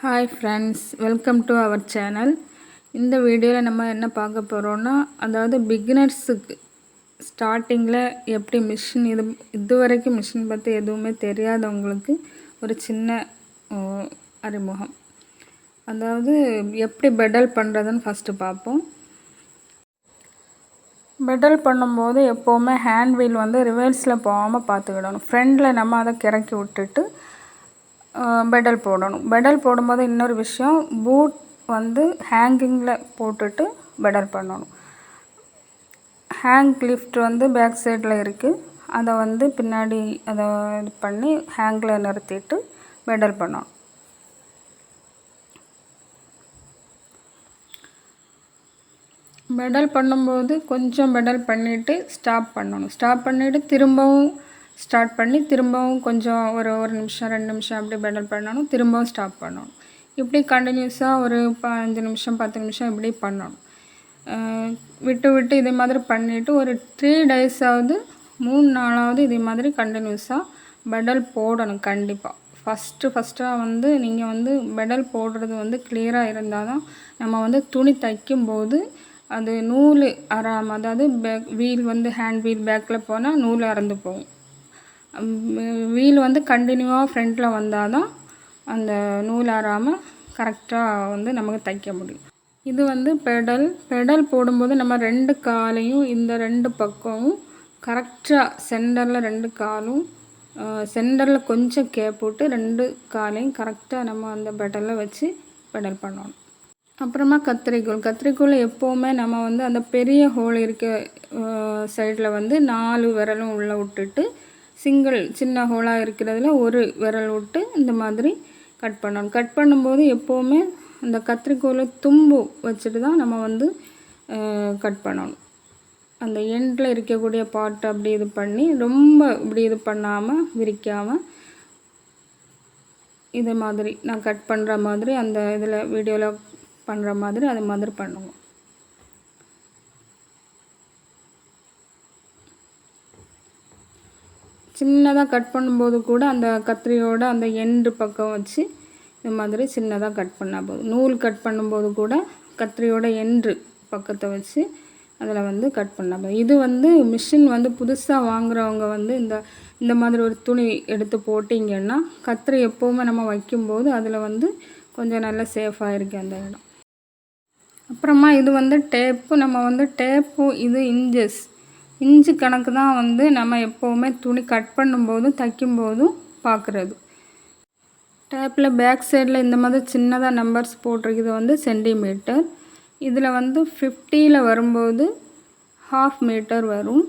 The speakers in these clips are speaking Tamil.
Hi friends, welcome to our channel. இந்த வீடியோவில் நம்ம என்ன பார்க்க போகிறோன்னா, அதாவது பிகினர்ஸுக்கு ஸ்டார்டிங்கில் எப்படி மிஷின் இது வரைக்கும் மிஷின் பற்றி எதுவுமே தெரியாதவங்களுக்கு ஒரு சின்ன அறிமுகம். அதாவது எப்படி பெடல் பண்ணுறதுன்னு ஃபஸ்ட்டு பார்ப்போம். பெடல் பண்ணும்போது எப்போவுமே ஹேண்ட் வீல் வந்து ரிவர்ஸில் போகாமல் பார்த்துக்கிடணும். ஃப்ரண்டில் நம்ம அதை கிறக்கி விட்டுட்டு பெடல் போடணும். பெடல் போடும்போது இன்னொரு விஷயம், பூட் வந்து ஹேங்கிங்கில் போட்டுட்டு பெடல் பண்ணணும். ஹேங் லிஃப்ட் வந்து பேக் சைடில் இருக்குது. அதை வந்து பின்னாடி அதை இது பண்ணி ஹேங்கில் நிறுத்திட்டு பெடல் பண்ணணும். பெடல் பண்ணும்போது கொஞ்சம் பெடல் பண்ணிவிட்டு ஸ்டாப் பண்ணணும். ஸ்டாப் பண்ணிவிட்டு திரும்பவும் ஸ்டார்ட் பண்ணி திரும்பவும் கொஞ்சம் ஒரு நிமிஷம் 2 நிமிஷம் அப்படி பெடல் பண்ணணும். திரும்பவும் ஸ்டாப் பண்ணணும். இப்படி கண்டினியூஸாக ஒரு 5 நிமிஷம் 10 நிமிஷம் இப்படி பண்ணணும். விட்டு விட்டு இதே மாதிரி பண்ணிவிட்டு ஒரு 3 டேஸாவது 3 நாளாவது இதே மாதிரி கண்டினியூஸாக பெடல் போடணும். கண்டிப்பாக ஃபஸ்ட்டாக வந்து நீங்கள் வந்து பெடல் போடுறது வந்து கிளியராக இருந்தால் தான் நம்ம வந்து துணி தைக்கும்போது அது நூல் அறாமல், அதாவது வீல் வந்து ஹேண்ட் வீல் பேக்கில் போனால் நூல் அறந்து போகும். வீல் வந்து கண்டினியூவாக ஃப்ரண்ட்டில் வந்தால் தான் அந்த நூல் அறாமல் கரெக்டாக வந்து நமக்கு தைக்க முடியும். இது வந்து பெடல் போடும்போது நம்ம 2 காலையும் இந்த 2 பக்கமும் கரெக்டாக சென்டரில் 2 காலும் சென்டரில் கொஞ்சம் கேப் போட்டு 2 காலையும் கரெக்டாக நம்ம அந்த பெடலில் வச்சு பெடல் பண்ணணும். அப்புறமா கத்திரிக்கோல் எப்போவுமே நம்ம வந்து அந்த பெரிய ஹோல் இருக்க சைடில் வந்து 4 விரலும் உள்ளே விட்டுட்டு சின்ன ஹோலாக இருக்கிறதுல ஒரு விரல் விட்டு இந்த மாதிரி கட் பண்ணணும். கட் பண்ணும்போது எப்போவுமே அந்த கத்திரிக்கோலை தும்பு வச்சுட்டு தான் நம்ம வந்து கட் பண்ணணும். அந்த எண்டில் இருக்கக்கூடிய பார்ட் அப்படி இது பண்ணி ரொம்ப இப்படி இது பண்ணாமல் விரிக்காமல் இது மாதிரி நான் கட் பண்ணுற மாதிரி அந்த இதில் வீடியோவில் பண்ணுற மாதிரி அது மாதிரி பண்ணுவோம். சின்னதாக கட் பண்ணும்போது கூட அந்த கத்திரியோட அந்த எண்டு பக்கம் வச்சு இது மாதிரி சின்னதாக கட் பண்ணால் போதும். நூல் கட் பண்ணும்போது கூட கத்திரியோட எண்டு பக்கத்தை வச்சு அதில் வந்து கட் பண்ணால் போதும். இது வந்து மிஷின் வந்து புதுசாக வாங்குகிறவங்க வந்து இந்த மாதிரி ஒரு துணி எடுத்து போட்டிங்கன்னா கத்திரி எப்போவுமே நம்ம வைக்கும்போது அதில் வந்து கொஞ்சம் நல்லா சேஃபாக இருக்குது அந்த இடம். அப்புறமா இது வந்து டேப்பு இது இன்ச்சு கணக்கு தான் வந்து நம்ம எப்போவுமே துணி கட் பண்ணும்போதும் தைக்கும்போதும் பார்க்குறது. டேப்பில் பேக் சைடில் இந்த மாதிரி சின்னதாக நம்பர்ஸ் போட்டிருக்கிறது வந்து சென்டிமீட்டர். இதில் வந்து 50ல் வரும்போது 1/2 மீட்டர் வரும்.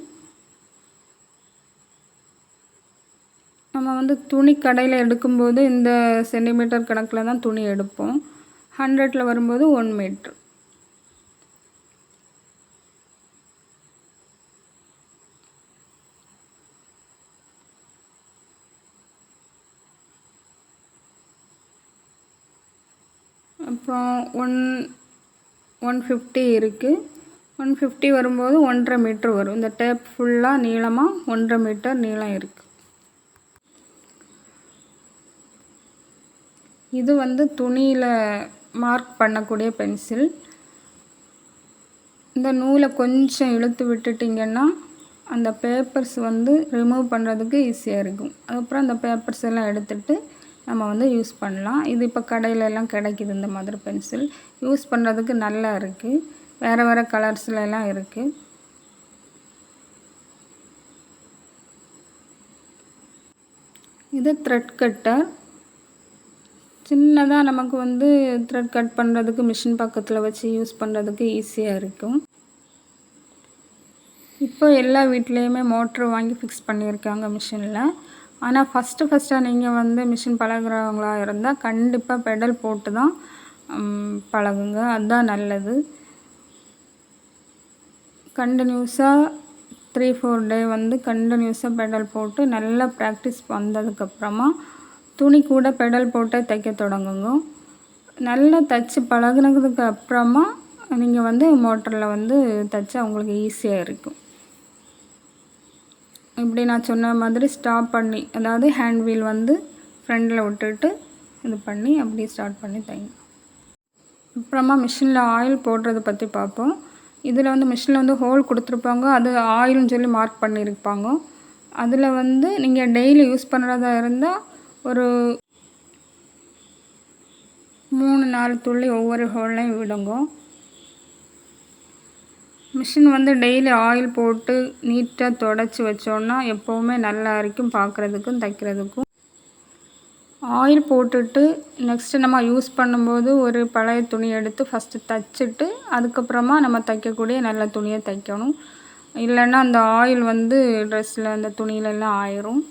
நம்ம வந்து துணி கடையில் எடுக்கும்போது இந்த சென்டிமீட்டர் கணக்கில் தான் துணி எடுப்போம். 100ல் வரும்போது 1 மீட்ரு. அப்புறம் 150 இருக்குது. 150 வரும்போது 1.5 மீட்ரு வரும். இந்த டேப் ஃபுல்லாக நீளமாக 1.5 மீட்டர் நீளம் இருக்குது. இது வந்து துணியில் மார்க் பண்ணக்கூடிய பென்சில். இந்த நூலை கொஞ்சம் இழுத்து விட்டுட்டிங்கன்னா அந்த பேப்பர்ஸ் வந்து ரிமூவ் பண்ணுறதுக்கு ஈஸியாக இருக்கும். அதுக்கப்புறம் அந்த பேப்பர்ஸ் எல்லாம் எடுத்துகிட்டு நம்ம வந்து யூஸ் பண்ணலாம். இது இப்போ கடையிலெல்லாம் கிடைக்கிது. இந்த மாதிரி பென்சில் யூஸ் பண்ணுறதுக்கு நல்லா இருக்குது. வேறு கலர்ஸ்லாம் இருக்குது. இது த்ரெட் கட்டர். சின்னதாக நமக்கு வந்து த்ரெட் கட் பண்ணுறதுக்கு மிஷின் பக்கத்தில் வச்சு யூஸ் பண்ணுறதுக்கு ஈஸியாக இருக்கும். இப்போ எல்லா வீட்லேயுமே மோட்ரு வாங்கி ஃபிக்ஸ் பண்ணியிருக்காங்க மிஷினில். ஆனால் ஃபஸ்ட்டாக நீங்கள் வந்து மிஷின் பழகுறவங்களா இருந்தால் கண்டிப்பாக பெடல் போட்டு தான் பழகுங்க. அதுதான் நல்லது. கண்டினியூஸாக 3-4 டே வந்து கண்டினியூஸாக பெடல் போட்டு நல்லா ப்ராக்டிஸ் வந்ததுக்கப்புறமா துணி கூட பெடல் போட்டு தைக்க தொடங்குங்க. நல்லா தைச்சி பழகுனதுக்கு அப்புறமா நீங்கள் வந்து மோட்டரில் வந்து தைச்சா உங்களுக்கு ஈஸியாக இருக்கும். இப்படி நான் சொன்ன மாதிரி ஸ்டாப் பண்ணி, அதாவது ஹேண்ட் வீல் வந்து ஃப்ரண்டில் விட்டுட்டு இது பண்ணி அப்படியே ஸ்டார்ட் பண்ணி தைங்க. அப்புறமா மிஷினில் ஆயில் போடுறதை பற்றி பார்ப்போம். இதில் வந்து மிஷினில் வந்து ஹோல் கொடுத்துருப்பாங்க, அது ஆயில்னு சொல்லி மார்க் பண்ணியிருப்பாங்க. அதில் வந்து நீங்கள் டெய்லி யூஸ் பண்ணுறதா இருந்தால் ஒரு 3-4 துளி ஒவ்வொரு ஹோல்லையும் விடுங்க. மிஷின் வந்து டெய்லி ஆயில் போட்டு நீட்டாக தொடச்சி வச்சோன்னா எப்போவுமே நல்லா இருக்கும் பார்க்குறதுக்கும் தைக்கிறதுக்கும். ஆயில் போட்டுட்டு நெக்ஸ்ட்டு நம்ம யூஸ் பண்ணும்போது ஒரு பழைய துணி எடுத்து ஃபஸ்ட்டு தைச்சிட்டு அதுக்கப்புறமா நம்ம தைக்கக்கூடிய நல்ல துணியை தைக்கணும். இல்லைன்னா அந்த ஆயில் வந்து ட்ரெஸ்ஸில் அந்த துணியிலெல்லாம் ஆயிரும்.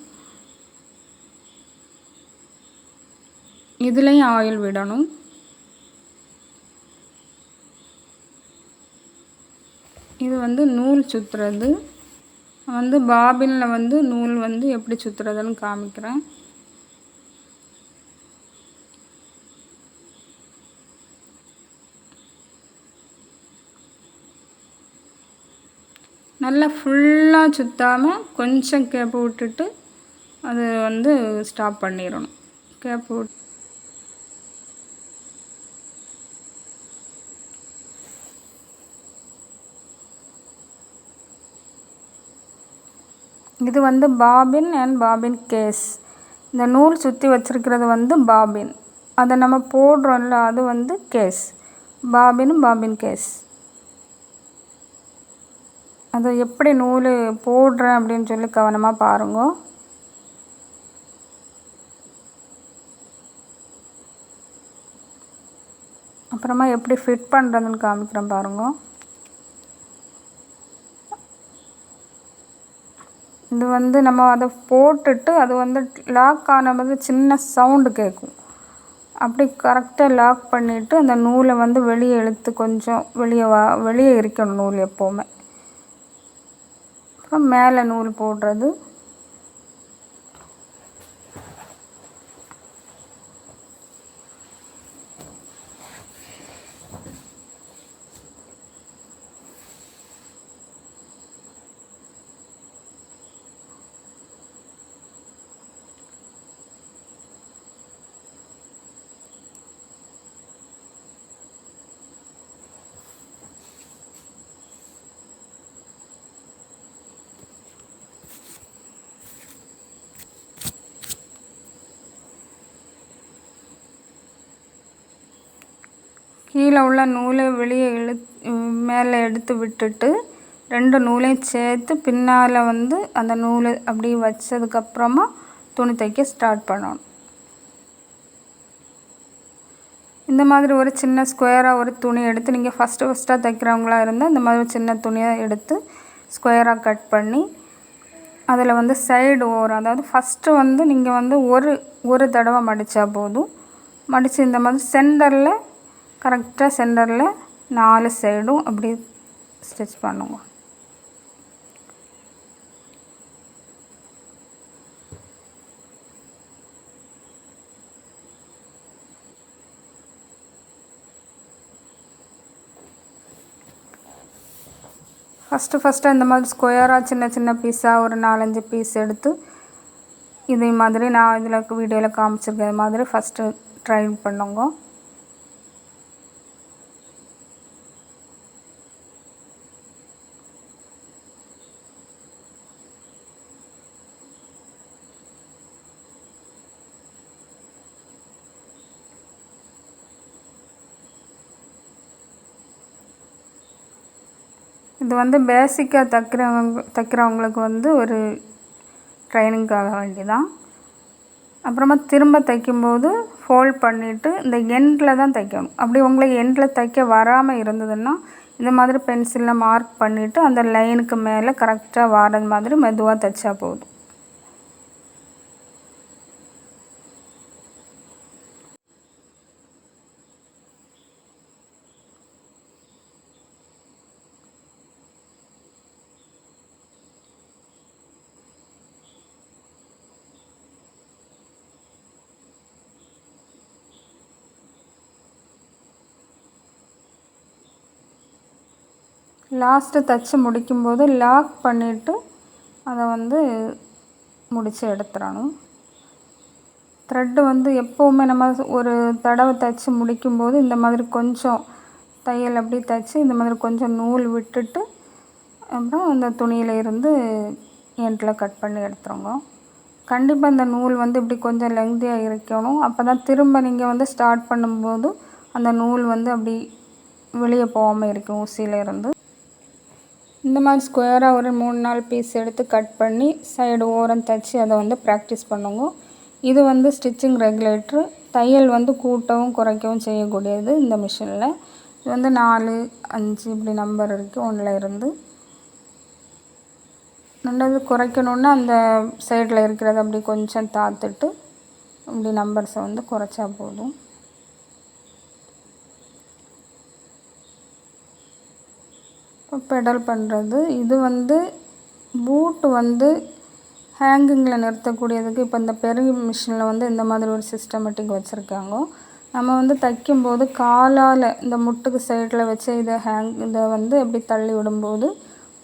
இதுலேயும் ஆயில் விடணும். இது வந்து நூல் சுற்றுறது. வந்து பாபினில் வந்து நூல் வந்து எப்படி சுற்றுறதுன்னு காமிக்கிறேன். நல்லா ஃபுல்லாக சுற்றாமல் கொஞ்சம் கேப்பு விட்டுட்டு அது வந்து ஸ்டாப் பண்ணிடணும். கேப்பு விட்டு இது வந்து பாபின் அண்ட் பாபின் கேஸ். இந்த நூல் சுற்றி வச்சுருக்கிறது வந்து பாபின், அதை நம்ம போடுறோம்ல அது வந்து கேஸ். பாபினும் bobbin case. அது எப்படி நூல் போடுறேன் அப்படின்னு சொல்லி கவனமாக பாருங்க. அப்புறமா எப்படி ஃபிட் பண்ணுறதுன்னு காமிக்கிறேன் பாருங்க. இது வந்து நம்ம அதை போட்டுட்டு அது வந்து லாக் ஆனபோது சின்ன சவுண்டு கேட்கும். அப்படி கரெக்டாக லாக் பண்ணிவிட்டு அந்த நூலை வந்து வெளியே இழுத்து கொஞ்சம் வெளியே இருக்கணும் நூல் எப்போவுமே. அப்புறம் மேலே நூல் போடுறது. கீழே உள்ள நூலை வெளியே மேலே எடுத்து விட்டுட்டு 2 நூலையும் சேர்த்து பின்னால் வந்து அந்த நூலை அப்படியே வச்சதுக்கப்புறமா துணி தைக்க ஸ்டார்ட் பண்ணணும். இந்த மாதிரி ஒரு சின்ன ஸ்கொயராக ஒரு துணி எடுத்து நீங்கள் ஃபஸ்ட்டாக தைக்கிறவங்களா இருந்தால் இந்த மாதிரி சின்ன துணியாக எடுத்து ஸ்கொயராக கட் பண்ணி அதில் வந்து சைடு ஓரம், அதாவது ஃபஸ்ட்டு வந்து நீங்கள் வந்து ஒரு தடவை மடித்தா போதும். மடித்து இந்த மாதிரி சென்டரில் கரெக்டாக சென்டரில் 4 சைடும் அப்படி ஸ்டிச் பண்ணுங்க. ஃபஸ்ட்டு இந்த மாதிரி ஸ்கொயராக சின்ன பீஸாக ஒரு 4-5 பீஸ் எடுத்து இதே மாதிரி நான் இதில் வீடியோவில் காமிச்சிருக்கிற மாதிரி ஃபஸ்ட்டு ட்ரை பண்ணுங்க. இது வந்து பேசிக்காக தைக்கிறவங்களுக்கு வந்து ஒரு ட்ரைனிங்காக வேண்டிதான். அப்புறமா திரும்ப தைக்கும்போது ஃபோல்ட் பண்ணிவிட்டு இந்த எண்டில் தான் தைக்கணும். அப்படி உங்களுக்கு எண்டில் தைக்க வராமல் இருந்ததுன்னா இந்த மாதிரி பென்சிலில் மார்க் பண்ணிவிட்டு அந்த லைனுக்கு மேலே கரெக்டாக வர்றது மாதிரி மெதுவாக தைச்சா போதும். லாஸ்ட்டு தைச்சி முடிக்கும்போது லாக் பண்ணிவிட்டு அதை வந்து முடித்து எடுத்துடணும். த்ரெட்டு வந்து எப்போவுமே நம்ம ஒரு தடவை தைச்சி முடிக்கும்போது இந்த மாதிரி கொஞ்சம் தையல் அப்படி தைச்சி இந்த மாதிரி கொஞ்சம் நூல் விட்டுட்டு அப்புறம் அந்த துணியில் இருந்து எண்டில் கட் பண்ணி எடுத்துருங்க. கண்டிப்பாக இந்த நூல் வந்து இப்படி கொஞ்சம் லெங்க்தியாக இருக்கணும். அப்போ தான் திரும்ப நீங்கள் வந்து ஸ்டார்ட் பண்ணும்போது அந்த நூல் வந்து அப்படி வெளியே போகாமல் இருக்கும் ஊசியிலேருந்து. இந்த மாதிரி ஸ்கொயராக ஒரு 3-4 பீஸ் எடுத்து கட் பண்ணி சைடு ஓரம் தைச்சி அதை வந்து ப்ராக்டிஸ் பண்ணுங்க. இது வந்து ஸ்டிச்சிங் ரெகுலேட்ரு. தையல் வந்து கூட்டவும் குறைக்கவும் செய்யக்கூடியது இந்த மிஷினில். இது வந்து 4, 5 இப்படி நம்பர் இருக்குது 1ல் இருந்து. ரெண்டாவது குறைக்கணுன்னா அந்த சைடில் இருக்கிறத அப்படி கொஞ்சம் தாத்துட்டு இப்படி நம்பர்ஸை வந்து குறைச்சா போதும். இப்போ பெடல் பண்ணுறது இது வந்து பூட்டு வந்து ஹேங்கிங்கில் நிறுத்தக்கூடியதுக்கு இப்போ இந்த பெரிய மிஷினில் வந்து இந்த மாதிரி ஒரு சிஸ்டமேட்டிக் வச்சுருக்காங்க. நம்ம வந்து தைக்கும்போது காலால் இந்த முட்டுக்கு சைடில் வச்சு இதை வந்து அப்படி தள்ளி விடும்போது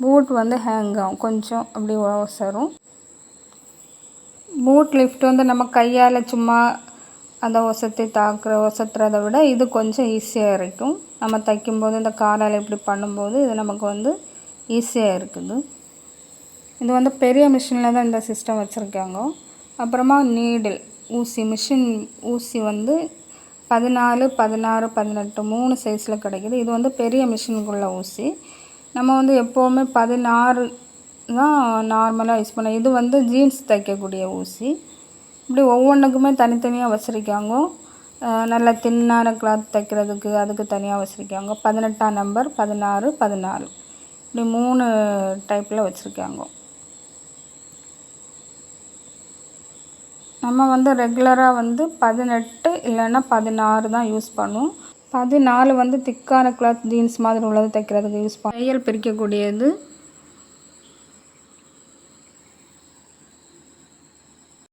பூட் வந்து ஹேங் ஆகும், கொஞ்சம் அப்படி ஒசரும். பூட் லிஃப்ட் வந்து நம்ம கையால் சும்மா அதை ஒசத்துறதை விட இது கொஞ்சம் ஈஸியாக இருக்கும். நம்ம தைக்கும்போது இந்த காலால் இப்படி பண்ணும்போது இது நமக்கு வந்து ஈஸியாக இருக்குது. இது வந்து பெரிய மிஷினில் தான் இந்த சிஸ்டம் வச்சுருக்காங்க. அப்புறமா நீடில் ஊசி மிஷின் ஊசி வந்து 14, 16, 18 3 சைஸில் கிடைக்கிது. இது வந்து பெரிய மிஷினுக்குள்ள ஊசி. நம்ம வந்து எப்போவுமே 16 தான் நார்மலாக யூஸ் பண்ணோம். இது வந்து ஜீன்ஸ் தைக்கக்கூடிய ஊசி. இப்படி ஒவ்வொன்றுக்குமே தனித்தனியாக வச்சுருக்காங்க. நல்ல தின்னான கிளாத் தைக்கிறதுக்கு அதுக்கு தனியாக வச்சுருக்காங்க. 18ஆம் நம்பர், 16, 14 இப்படி 3 டைப்பில் வச்சுருக்காங்க. நம்ம வந்து ரெகுலராக வந்து 18 இல்லைன்னா 16 தான் யூஸ் பண்ணுவோம். 14 வந்து திக்கான கிளாத் ஜீன்ஸ் மாதிரி உள்ளது தைக்கிறதுக்கு யூஸ் பண்ணுவோம். தையல் பிரிக்கக்கூடியது.